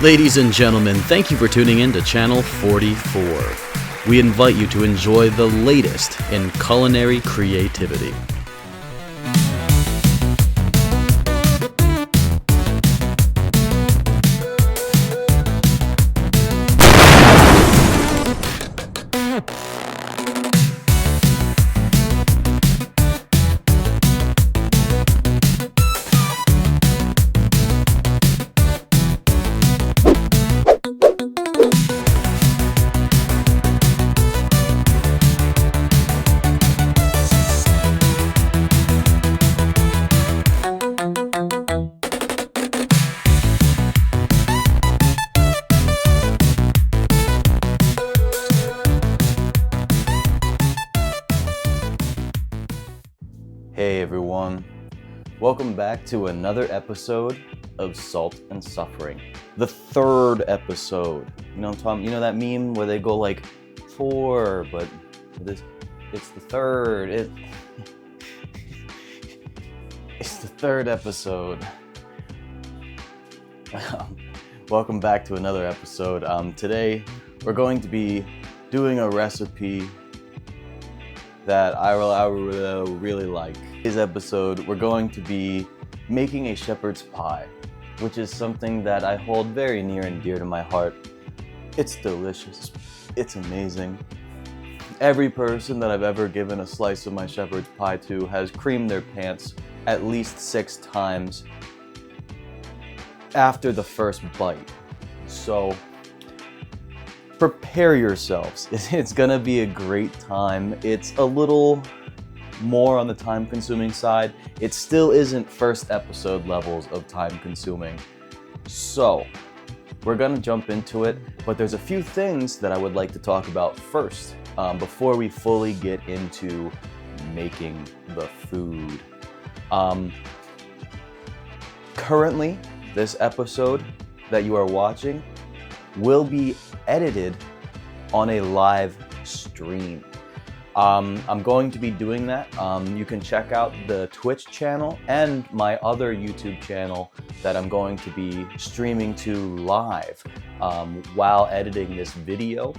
Ladies and gentlemen, thank you for tuning in to Channel 44. We invite you to enjoy the latest in culinary creativity. Hey everyone, welcome back to another episode of Salt and Suffering. The third episode. You know what I'm talking? You know that meme where they go like 4, but it's the third. It's the third episode. Welcome back to another episode. Today we're going to be doing a recipe that I really like. This episode, we're going to be making a shepherd's pie, which is something that I hold very near and dear to my heart. It's delicious. It's amazing. Every person that I've ever given a slice of my shepherd's pie to has creamed their pants at least 6 times after the first bite. So prepare yourselves. It's gonna be a great time. It's a little more on the time-consuming side. It still isn't first episode levels of time-consuming. So we're gonna jump into it, but there's a few things that I would like to talk about first before we fully get into making the food. Currently, this episode that you are watching will be edited on a live stream. I'm going to be doing that. You can check out the Twitch channel and my other YouTube channel that I'm going to be streaming to live while editing this video.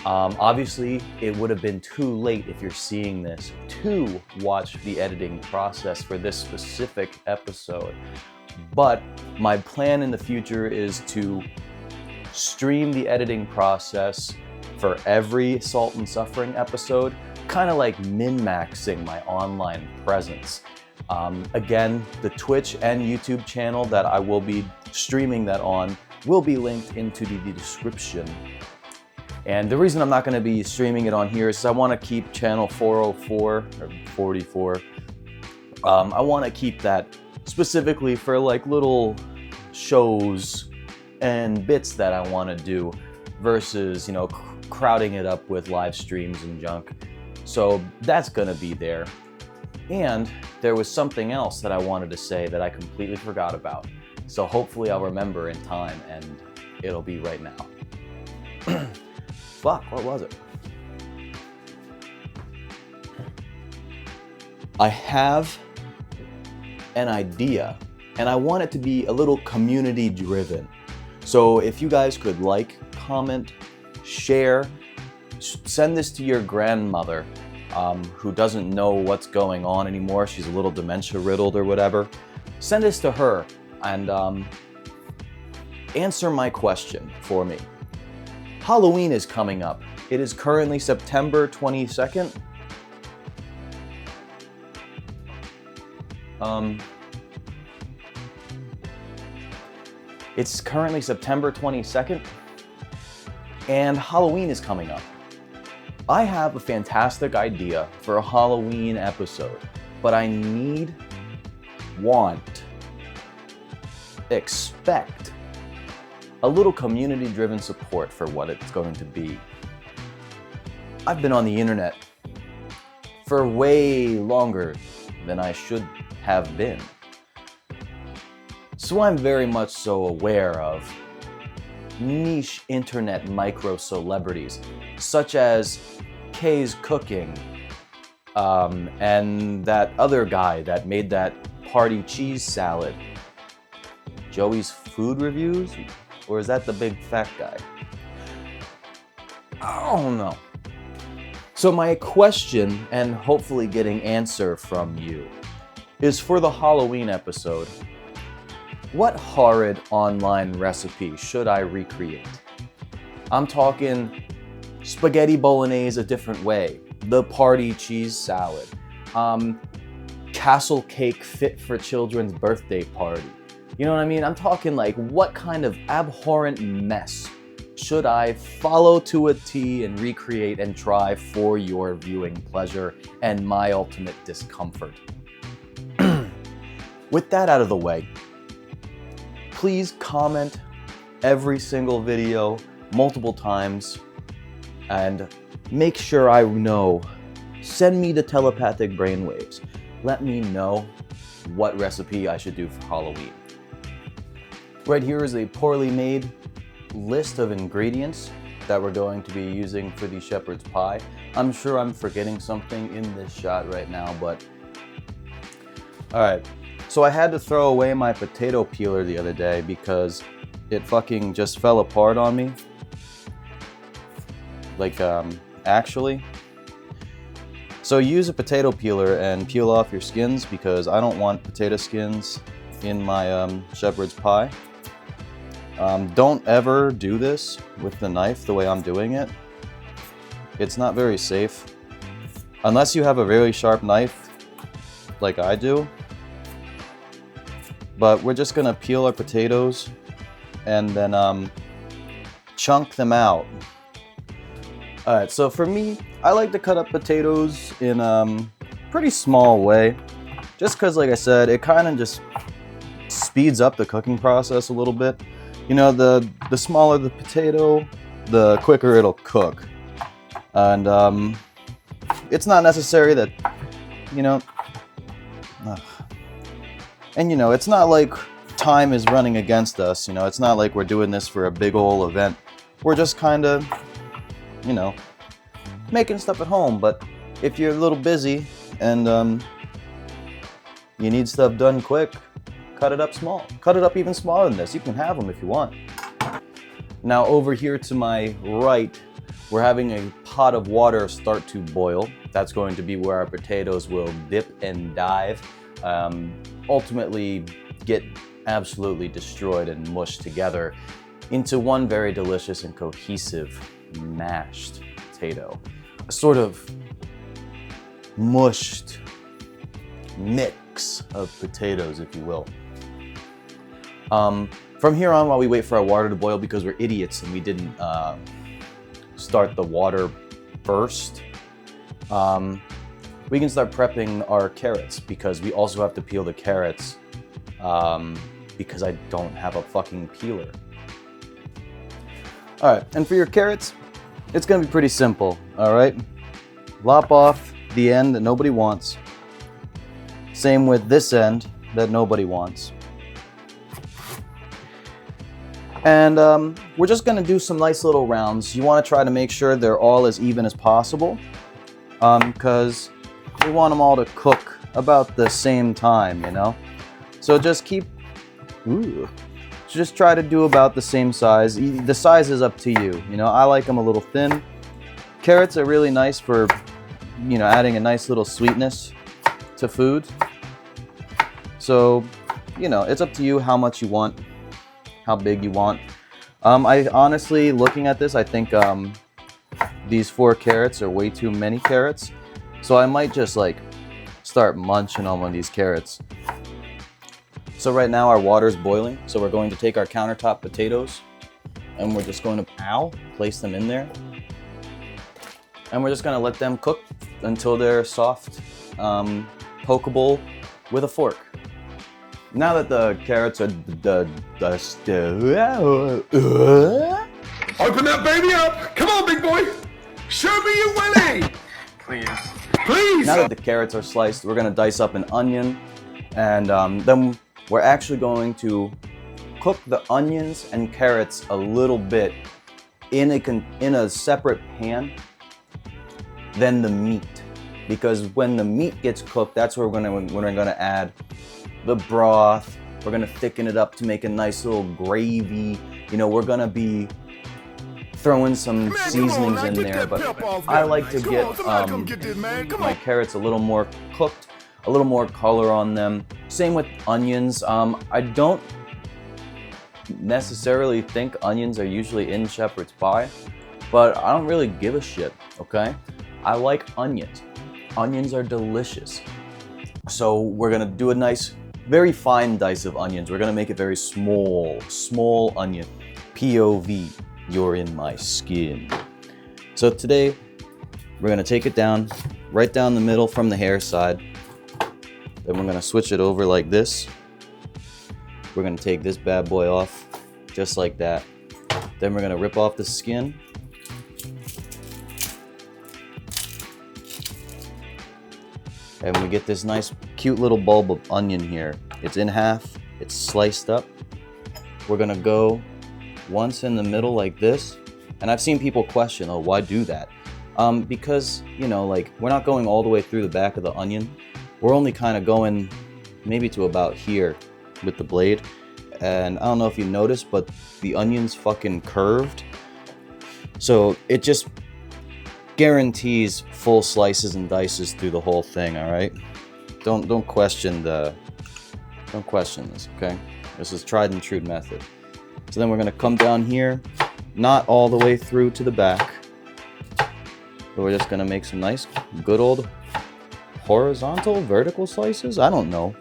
Obviously, it would have been too late if you're seeing this to watch the editing process for this specific episode. But my plan in the future is to stream the editing process for every Salt and Suffering episode, kind of like min-maxing my online presence. Again, the Twitch and YouTube channel that I will be streaming that on will be linked into the description. And the reason I'm not going to be streaming it on here is I want to keep channel 404 or 44. I want to keep that specifically for like little shows and bits that I want to do versus, you know, crowding it up with live streams and junk. So that's gonna be there. And there was something else that I wanted to say that I completely forgot about. So hopefully I'll remember in time and it'll be right now. Fuck, what was it? I have an idea and I want it to be a little community driven. So if you guys could like, comment, share, send this to your grandmother who doesn't know what's going on anymore. She's a little dementia riddled or whatever. Send this to her and answer my question for me. Halloween is coming up. It is currently September 22nd. It's currently September 22nd, and Halloween is coming up. I have a fantastic idea for a Halloween episode, but I need, want, expect a little community-driven support for what it's going to be. I've been on the internet for way longer than I should have been. So I'm very much so aware of niche internet micro-celebrities, such as Kay's Cooking, and that other guy that made that party cheese salad. Joey's Food Reviews? Or is that the big fat guy? I don't know. So my question, and hopefully getting answer from you, is for the Halloween episode, what horrid online recipe should I recreate? I'm talking spaghetti bolognese a different way, the party cheese salad, castle cake fit for children's birthday party. You know what I mean? I'm talking like, what kind of abhorrent mess should I follow to a T and recreate and try for your viewing pleasure and my ultimate discomfort? With that out of the way, please comment every single video multiple times and make sure I know. Send me the telepathic brainwaves. Let me know what recipe I should do for Halloween. Right here is a poorly made list of ingredients that we're going to be using for the shepherd's pie. I'm sure I'm forgetting something in this shot right now, but alright. So I had to throw away my potato peeler the other day because it fucking just fell apart on me. Like, actually. So use a potato peeler and peel off your skins because I don't want potato skins in my shepherd's pie. Don't ever do this with the knife the way I'm doing it. It's not very safe. Unless you have a very sharp knife, like I do. But we're just gonna peel our potatoes and then chunk them out. Alright, so for me, I like to cut up potatoes in a pretty small way. Just because, like I said, it kind of just speeds up the cooking process a little bit. You know, the smaller the potato, the quicker it'll cook. And it's not necessary that, you know... And you know, it's not like time is running against us, you know, it's not like we're doing this for a big ol' event. We're just kind of, you know, making stuff at home. But if you're a little busy and you need stuff done quick, cut it up small. Cut it up even smaller than this. You can have them if you want. Now over here to my right, we're having a pot of water start to boil. That's going to be where our potatoes will dip and dive. Ultimately get absolutely destroyed and mushed together into one very delicious and cohesive mashed potato. A sort of mushed mix of potatoes, if you will. From here on, while we wait for our water to boil, because we're idiots and we didn't start the water first, we can start prepping our carrots because we also have to peel the carrots because I don't have a fucking peeler. Alright, and for your carrots, it's gonna be pretty simple, alright? Lop off the end that nobody wants. Same with this end that nobody wants. And we're just gonna do some nice little rounds. You wanna try to make sure they're all as even as possible because we want them all to cook about the same time, you know? So just just try to do about the same size. The size is up to you, you know? I like them a little thin. Carrots are really nice for, you know, adding a nice little sweetness to food. So, you know, it's up to you how much you want, how big you want. I honestly, looking at this, I think these 4 carrots are way too many carrots. So I might just like start munching on one of these carrots. So right now our water's boiling. So we're going to take our countertop potatoes and we're just going to place them in there. And we're just going to let them cook until they're soft, pokeable with a fork. Now that the carrots are open that baby up! Come on, big boy! Show me your willy! Please. Please! Now that the carrots are sliced, we're going to dice up an onion. And then we're actually going to cook the onions and carrots a little bit in a separate pan than the meat. Because when the meat gets cooked, that's where we're going to add the broth. We're going to thicken it up to make a nice little gravy You know, we're gonna be throwing some seasonings in there, but I like to get my carrots a little more cooked, a little more color on them. Same with onions. I don't necessarily think onions are usually in shepherd's pie, but I don't really give a shit, okay? I like onions. Onions are delicious. So we're gonna do a nice, very fine dice of onions. We're gonna make it very small onion. POV. You're in my skin. So today, we're gonna take it down, right down the middle from the hair side. Then we're gonna switch it over like this. We're gonna take this bad boy off, just like that. Then we're gonna rip off the skin. And we get this nice, cute little bulb of onion here. It's in half, it's sliced up. We're gonna go once in the middle like this. And I've seen people question, oh, why do that? Because, you know, like, we're not going all the way through the back of the onion. We're only kind of going maybe to about here with the blade. And I don't know if you noticed, but the onion's fucking curved. So it just guarantees full slices and dices through the whole thing, all right? Don't question this, okay? This is tried and true method. So then we're gonna come down here, not all the way through to the back, but we're just gonna make some nice, good old horizontal, vertical slices? I don't know.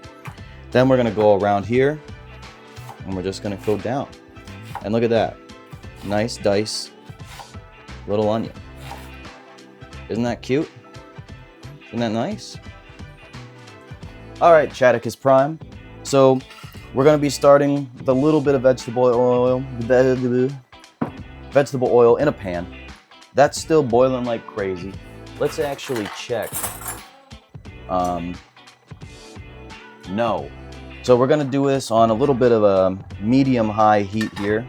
Then we're gonna go around here, and we're just gonna go down. And look at that. Nice dice, little onion. Isn't that cute? Isn't that nice? All right, Chaticus Prime. So we're gonna be starting with a little bit of vegetable oil in a pan. That's still boiling like crazy. Let's actually check. No. So we're gonna do this on a little bit of a medium-high heat here.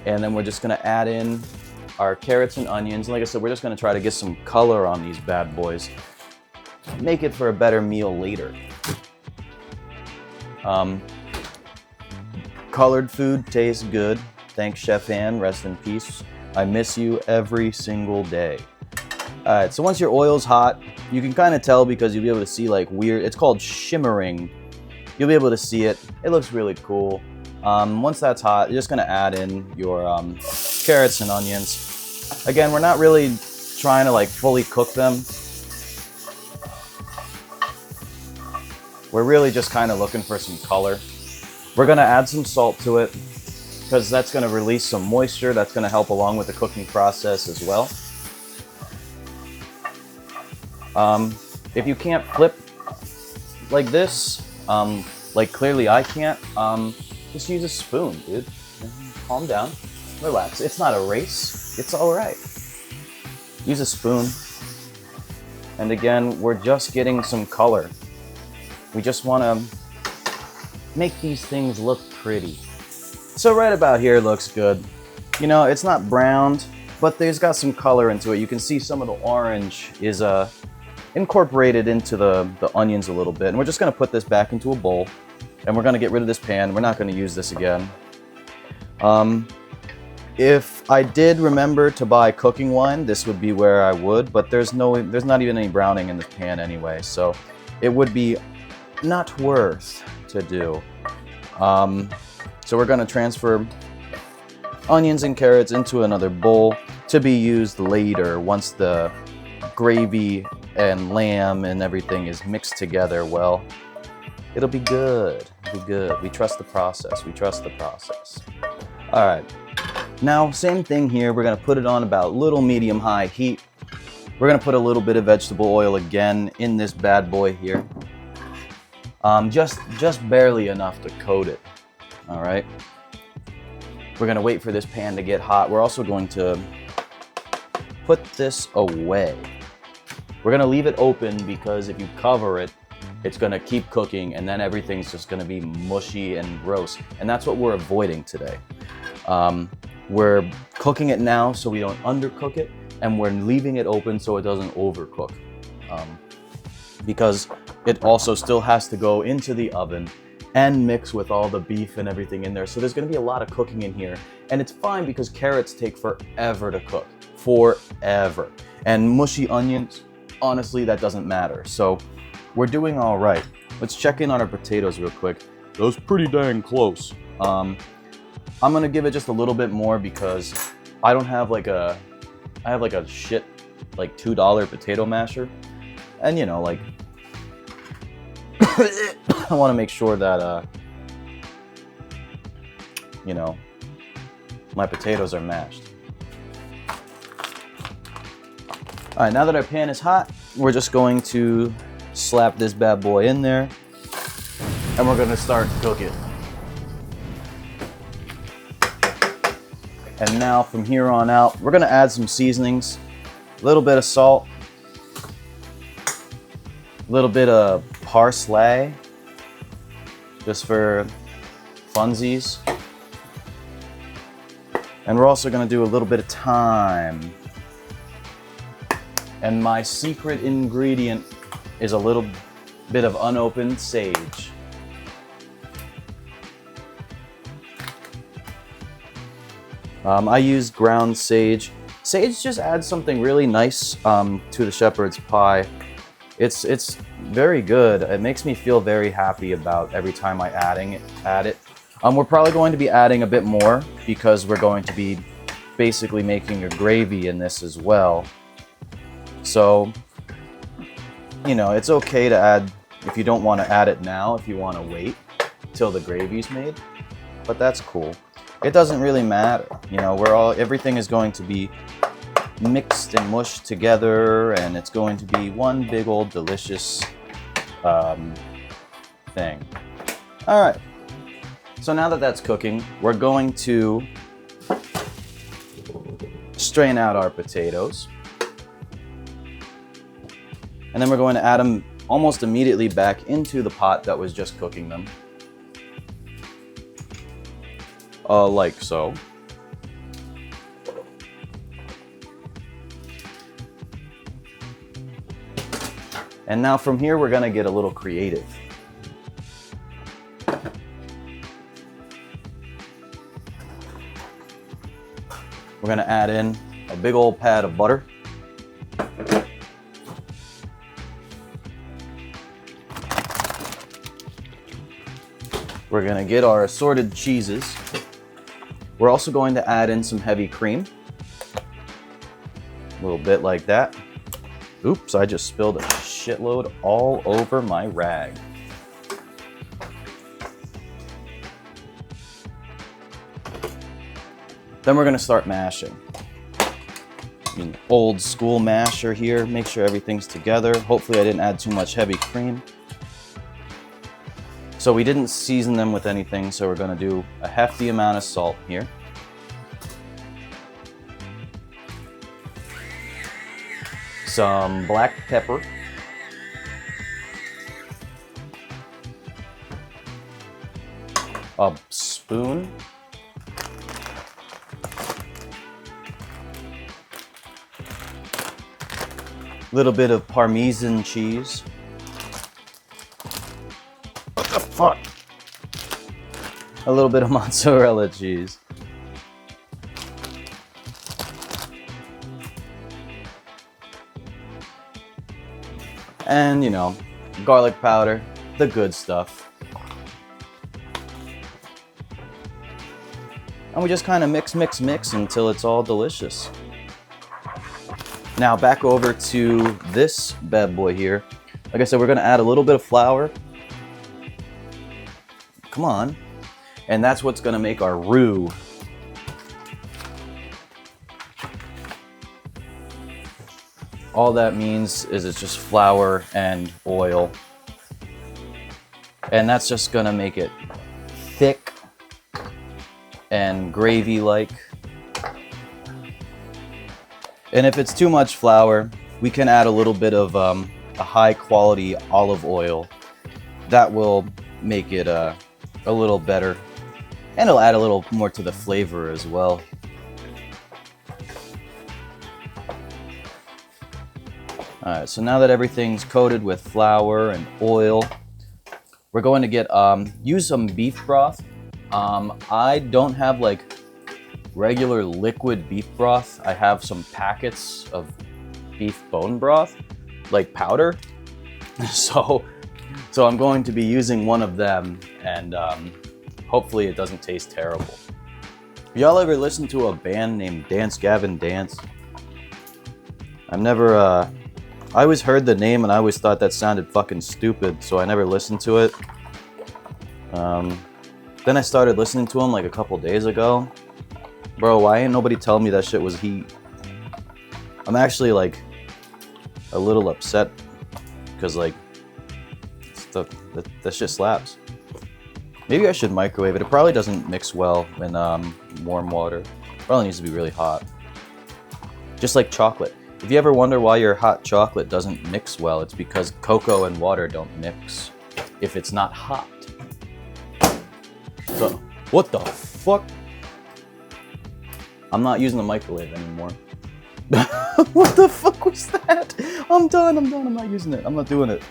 And then we're just gonna add in our carrots and onions. Like I said, we're just gonna try to get some color on these bad boys. Make it for a better meal later. Colored food tastes good. Thanks, Chef Ann. Rest in peace. I miss you every single day. All right, so once your oil's hot, you can kind of tell because you'll be able to see like weird, it's called shimmering. You'll be able to see it. It looks really cool. Once that's hot, you're just gonna add in your carrots and onions. Again, we're not really trying to like fully cook them. We're really just kind of looking for some color. We're gonna add some salt to it because that's gonna release some moisture. That's gonna help along with the cooking process as well. If you can't flip like this, like clearly I can't, just use a spoon, dude. Calm down, relax. It's not a race, it's all right. Use a spoon. And again, we're just getting some color. We just wanna make these things look pretty. So right about here looks good. You know, it's not browned, but there's got some color into it. You can see some of the orange is incorporated into the onions a little bit. And we're just gonna put this back into a bowl and we're gonna get rid of this pan. We're not gonna use this again. If I did remember to buy cooking wine, this would be where I would, but there's not even any browning in this pan anyway. So it would be not worth to do. So we're gonna transfer onions and carrots into another bowl to be used later once the gravy and lamb and everything is mixed together well. It'll be good. It'll be good. We trust the process. We trust the process. All right. Now, same thing here. We're gonna put it on about little medium-high heat. We're gonna put a little bit of vegetable oil again in this bad boy here. Just barely enough to coat it. All right. We're gonna wait for this pan to get hot. We're also going to put this away. We're gonna leave it open because if you cover it, it's gonna keep cooking and then everything's just gonna be mushy and gross. And that's what we're avoiding today. We're cooking it now so we don't undercook it, and we're leaving it open so it doesn't overcook. Because it also still has to go into the oven and mix with all the beef and everything in there. So there's gonna be a lot of cooking in here. And it's fine because carrots take forever to cook. Forever. And mushy onions, honestly, that doesn't matter. So we're doing all right. Let's check in on our potatoes real quick. Those pretty dang close. I'm gonna give it just a little bit more because I don't have like I have like a shit, like $2 potato masher. And you know, like, I wanna make sure that, you know, my potatoes are mashed. All right, now that our pan is hot, we're just going to slap this bad boy in there and we're gonna start to cook it. And now from here on out, we're gonna add some seasonings, a little bit of salt, a little bit of parsley, just for funsies. And we're also gonna do a little bit of thyme. And my secret ingredient is a little bit of unopened sage. I use ground sage. Sage just adds something really nice to the shepherd's pie. It's very good. It makes me feel very happy about every time I add it. We're probably going to be adding a bit more because we're going to be basically making a gravy in this as well. So, you know, it's okay to add, if you don't want to add it now, if you want to wait till the gravy's made, but that's cool. It doesn't really matter. You know, everything is going to be mixed and mushed together, and it's going to be one big old delicious thing. All right. So now that that's cooking, we're going to strain out our potatoes. And then we're going to add them almost immediately back into the pot that was just cooking them. Like so. And now from here, we're gonna get a little creative. We're gonna add in a big old pat of butter. We're gonna get our assorted cheeses. We're also going to add in some heavy cream. A little bit like that. Oops, I just spilled a shitload all over my rag. Then we're gonna start mashing. An old school masher here. Make sure everything's together. Hopefully I didn't add too much heavy cream. So we didn't season them with anything, so we're gonna do a hefty amount of salt here. Some black pepper. A spoon. Little bit of Parmesan cheese. What the fuck? A little bit of mozzarella cheese. And, you know, garlic powder, the good stuff. And we just kind of mix until it's all delicious. Now back over to this bad boy here. Like I said, we're gonna add a little bit of flour. Come on. And that's what's gonna make our roux. All that means is it's just flour and oil. And that's just gonna make it thick and gravy-like. And if it's too much flour, we can add a little bit of a high-quality olive oil. That will make it a little better. And it'll add a little more to the flavor as well. Alright, so now that everything's coated with flour and oil, we're going to get, use some beef broth. I don't have like regular liquid beef broth. I have some packets of beef bone broth, like powder. So I'm going to be using one of them, and hopefully it doesn't taste terrible. Y'all ever listen to a band named Dance Gavin Dance? I've never, I always heard the name and I always thought that sounded fucking stupid, so I never listened to it. Then I started listening to him like a couple days ago. Bro, why ain't nobody telling me that shit was heat? I'm actually like a little upset because like that shit slaps. Maybe I should microwave it. It probably doesn't mix well in warm water. Probably needs to be really hot. Just like chocolate. If you ever wonder why your hot chocolate doesn't mix well, it's because cocoa and water don't mix if it's not hot. So, what the fuck? I'm not using the microwave anymore. What the fuck was that? I'm done, I'm not using it. I'm not doing it.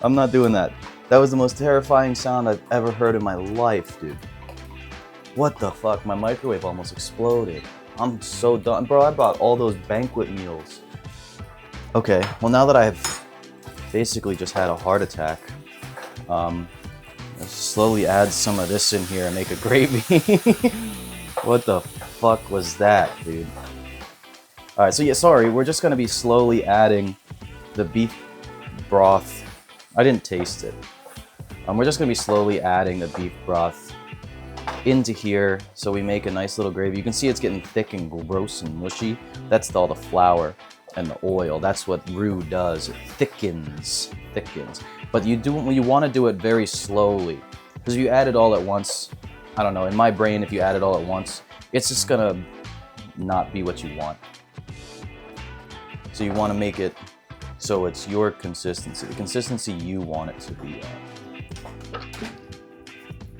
I'm not doing that. That was the most terrifying sound I've ever heard in my life, dude. What the fuck? My microwave almost exploded. I'm so done. Bro, I bought all those banquet meals. Okay, well now that I've basically just had a heart attack, let's slowly add some of this in here and make a gravy. What the fuck was that, dude? Alright, so yeah, sorry, we're just gonna be slowly adding the beef broth. I didn't taste it. We're just gonna be slowly adding the beef broth into here so we make a nice little gravy. You can see it's getting thick and gross and mushy. That's all the flour and the oil. That's what roux does. It thickens. But you want to do it very slowly, because if you add it all at once, I don't know, in my brain, if you add it all at once, it's just gonna not be what you want. So you want to make it so it's your consistency, the consistency you want it to be at.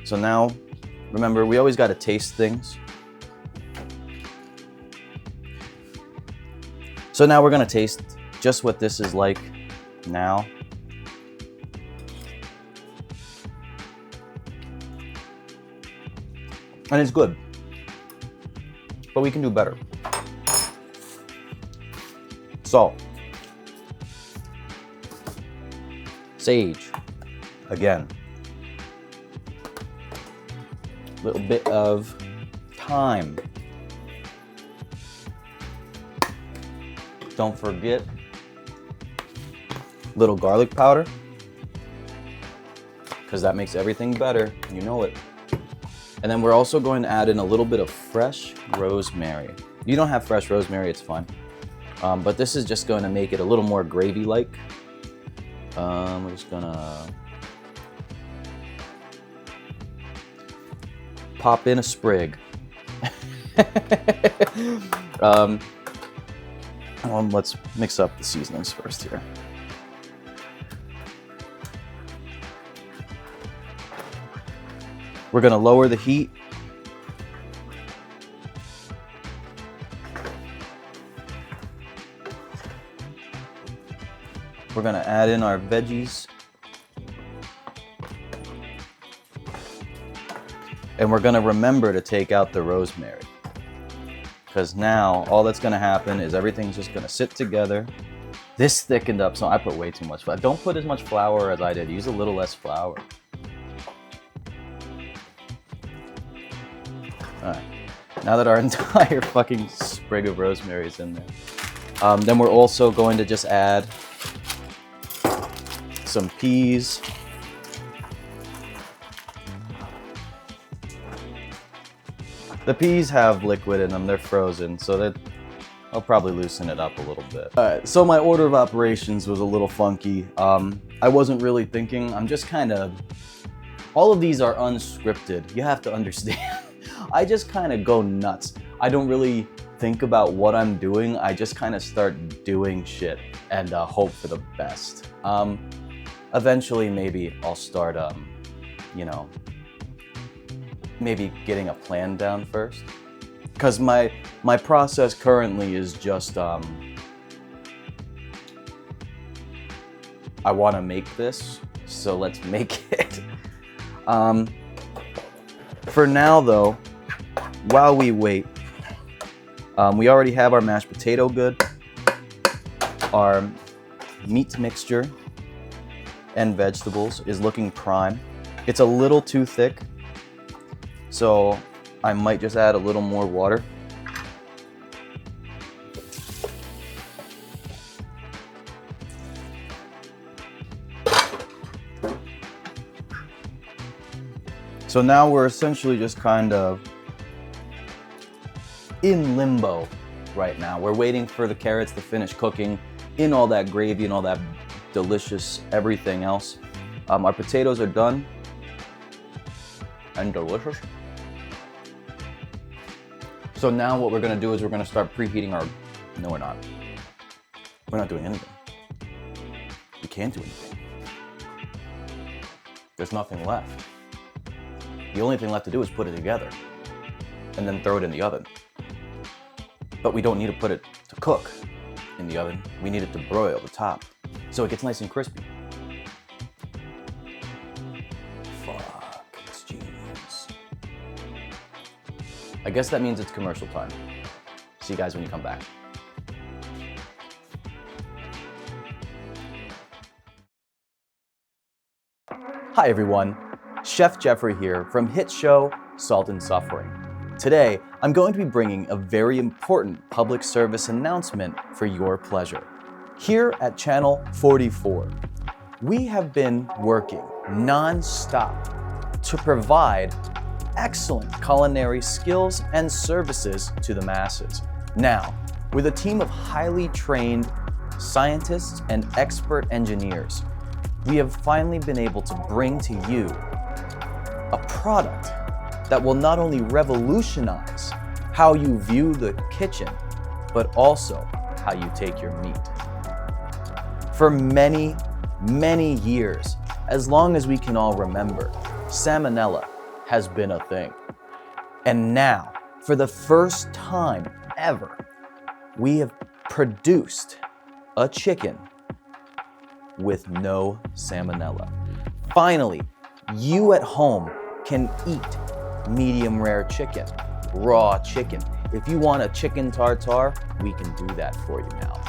So now, remember, we always got to taste things. So now we're going to taste just what this is like now. And it's good. But we can do better. Salt. Sage. Again. A little bit of thyme. Don't forget little garlic powder, because that makes everything better. You know it. And then we're also going to add in a little bit of fresh rosemary. If you don't have fresh rosemary, it's fine. But this is just going to make it a little more gravy-like. We're just gonna pop in a sprig. Let's mix up the seasonings first here. We're gonna lower the heat. We're gonna add in our veggies. And we're gonna remember to take out the rosemary. Because now all that's gonna happen is everything's just gonna sit together. This thickened up, so I put way too much flour. Don't put as much flour as I did. Use a little less flour. Alright, now that our entire fucking sprig of rosemary is in there, then we're also going to just add some peas. The peas have liquid in them, they're frozen, so that I'll probably loosen it up a little bit. Alright, so my order of operations was a little funky. I wasn't really thinking, I'm just kind of, all of these are unscripted, you have to understand. I just kind of go nuts. I don't really think about what I'm doing, I just kind of start doing shit and hope for the best. Eventually maybe I'll start, you know, maybe getting a plan down first, because my process currently is just I want to make this, so let's make it. For now though, while we wait, we already have our mashed potato good, our meat mixture and vegetables is looking prime. It's a little too thick, so I might just add a little more water. So now we're essentially just kind of in limbo right now. We're waiting for the carrots to finish cooking in all that gravy and all that delicious everything else. Our potatoes are done and delicious. So now what we're gonna do is we're gonna start preheating our, no we're not. We're not doing anything. We can't do anything. There's nothing left. The only thing left to do is put it together and then throw it in the oven. But we don't need to put it to cook in the oven. We need it to broil the top so it gets nice and crispy. Fuck, it's genius. I guess that means it's commercial time. See you guys when you come back. Hi everyone, Chef Jeffrey here from hit show Salt and Suffering. Today, I'm going to be bringing a very important public service announcement for your pleasure. Here at Channel 44, we have been working non-stop to provide excellent culinary skills and services to the masses. Now, with a team of highly trained scientists and expert engineers, we have finally been able to bring to you a product that will not only revolutionize how you view the kitchen, but also how you take your meat. For many, many years, as long as we can all remember, salmonella has been a thing. And now, for the first time ever, we have produced a chicken with no salmonella. Finally, you at home can eat medium rare chicken, raw chicken. If you want a chicken tartare, we can do that for you now.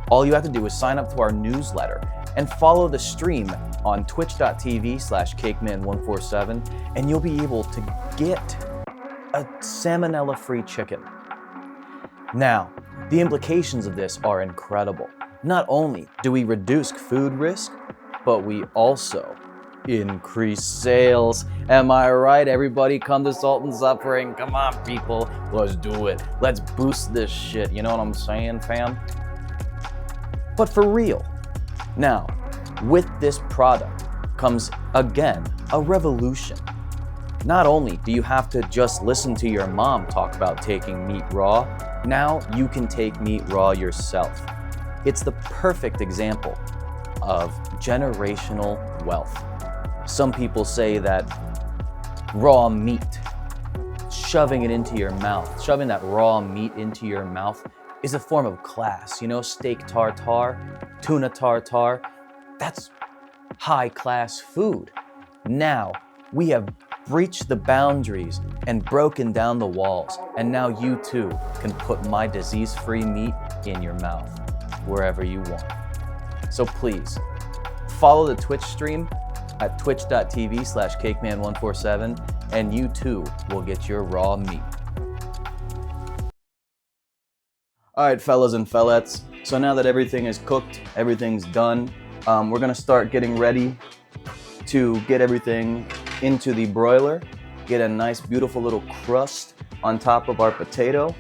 All you have to do is sign up to our newsletter and follow the stream on twitch.tv/cakeman147 and you'll be able to get a salmonella-free chicken. Now, the implications of this are incredible. Not only do we reduce food risk, but we also increase sales. Am I right? Everybody come to Salt and Suffering. Come on, people. Let's do it. Let's boost this shit. You know what I'm saying, fam? But for real. Now, with this product comes, again, a revolution. Not only do you have to just listen to your mom talk about taking meat raw, now you can take meat raw yourself. It's the perfect example of generational wealth. Some people say that raw meat, shoving it into your mouth, shoving that raw meat into your mouth is a form of class. You know, steak tartare, tuna tartare, that's high class food. Now, we have breached the boundaries and broken down the walls, and now you too can put my disease-free meat in your mouth, wherever you want. So please, follow the Twitch stream at twitch.tv/cakeman147 and you too will get your raw meat. All right, fellas and fellettes. So now that everything is cooked, everything's done, we're gonna start getting ready to get everything into the broiler, get a nice, beautiful little crust on top of our potato,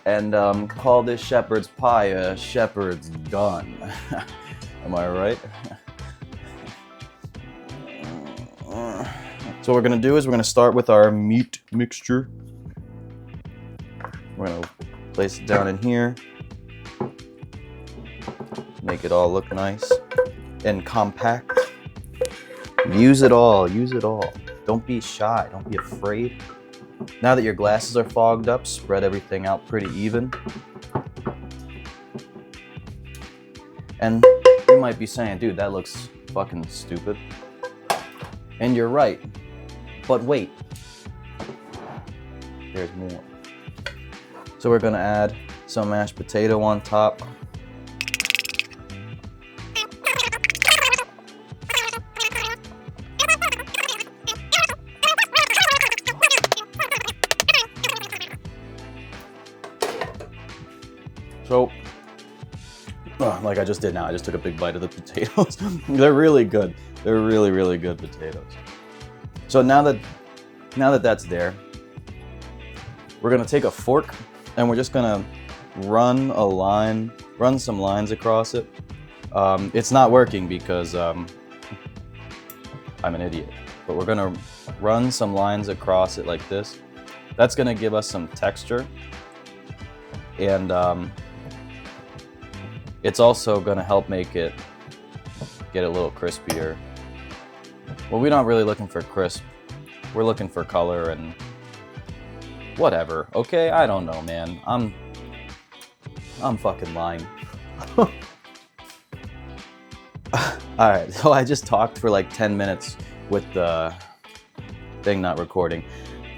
and call this shepherd's pie a shepherd's done. Am I right? So what we're gonna do is we're gonna start with our meat mixture. We're gonna place it down in here. Make it all look nice and compact. Use it all, use it all. Don't be shy, don't be afraid. Now that your glasses are fogged up, spread everything out pretty even. And you might be saying, dude, that looks fucking stupid. And you're right. But wait, there's more. So we're gonna add some mashed potato on top. So, like I just did now, I just took a big bite of the potatoes. They're really good. They're really, really good potatoes. So now that that's there, we're gonna take a fork and we're just gonna run some lines across it. It's not working because I'm an idiot, but we're gonna run some lines across it like this. That's gonna give us some texture, and it's also gonna help make it get a little crispier. Well, we're not really looking for crisp. We're looking for color and whatever. Okay, I don't know, man. I'm fucking lying. All right, so I just talked for like 10 minutes with the thing not recording,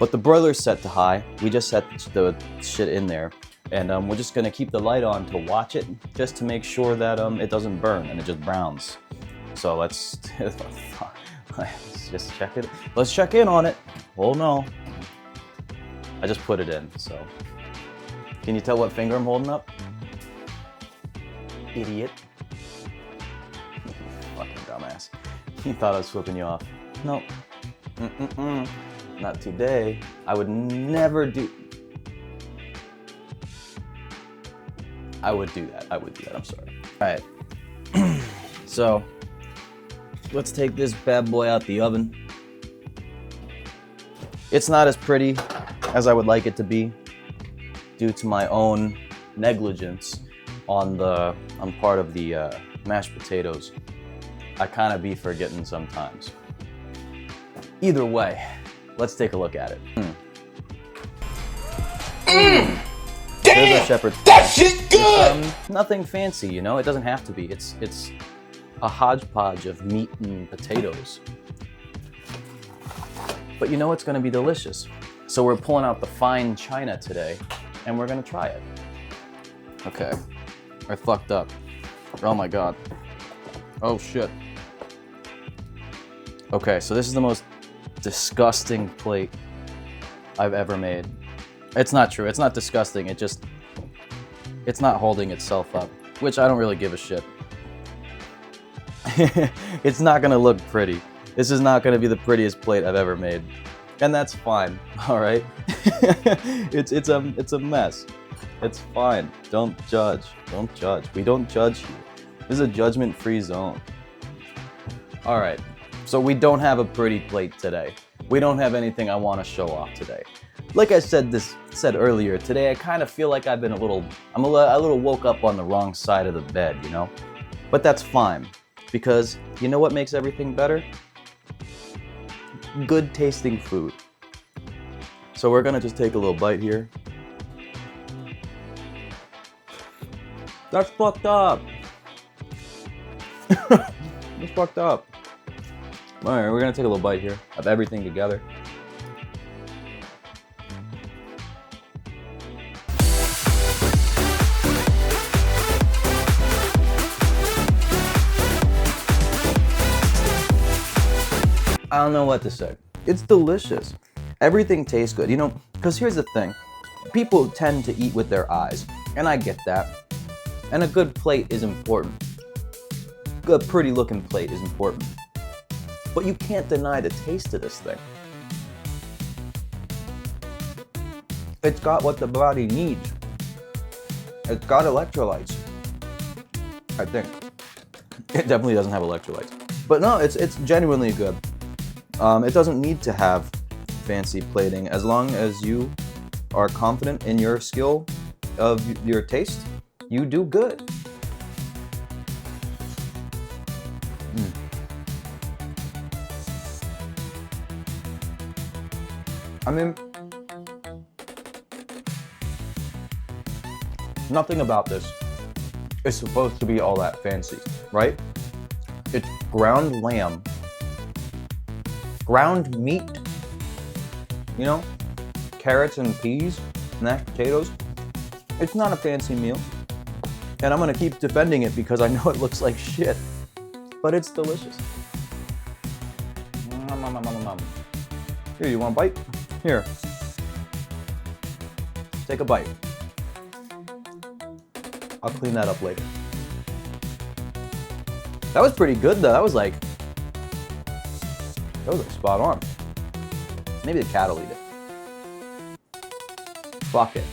but the broiler's set to high. We just set the shit in there, and we're just gonna keep the light on to watch it, just to make sure that it doesn't burn and it just browns. So let's just check it. Let's check in on it. Oh no, I just put it in. So can you tell what finger I'm holding up? Idiot. Fucking dumbass. You thought I was flipping you off. No. Not today. I would never do. I would do that. I'm sorry. All right. So let's take this bad boy out the oven. It's not as pretty as I would like it to be due to my own negligence on part of the mashed potatoes. I kind of be forgetting sometimes. Either way, let's take a look at it. There's our Shepards. That shit good! It's, nothing fancy, you know? It doesn't have to be. It's a hodgepodge of meat and potatoes. But you know it's gonna be delicious. So we're pulling out the fine china today, and we're gonna try it. Okay, I fucked up. Oh my God. Oh shit. Okay, so this is the most disgusting plate I've ever made. It's not true, it's not disgusting, it's not holding itself up, which I don't really give a shit. It's not gonna look pretty. This is not gonna be the prettiest plate I've ever made. And that's fine, all right? It's a mess. It's fine, don't judge. We don't judge here. This is a judgment-free zone. All right, so we don't have a pretty plate today. We don't have anything I wanna show off today. Like I said earlier, today I kind of feel like I'm a little woke up on the wrong side of the bed, you know? But that's fine, because you know what makes everything better? Good tasting food. So we're gonna just take a little bite here. That's fucked up. That's fucked up. All right, we're gonna take a little bite here of everything together. I don't know what to say. It's delicious. Everything tastes good, you know, because here's the thing. People tend to eat with their eyes, and I get that. And a good plate is important. Good, pretty looking plate is important. But you can't deny the taste of this thing. It's got what the body needs. It's got electrolytes. I think. It definitely doesn't have electrolytes. But no, it's genuinely good. It doesn't need to have fancy plating as long as you are confident in your skill of your taste. You do good. I mean, nothing about this is supposed to be all that fancy, right? It's ground lamb, ground meat You know, carrots and peas, mashed potatoes. It's not a fancy meal. And I'm gonna keep defending it because I know it looks like shit, but it's delicious. Here, you want a bite? Here. Take a bite. I'll clean that up later. That was pretty good though. That was like spot on. Maybe the cat will eat it. Fuck it.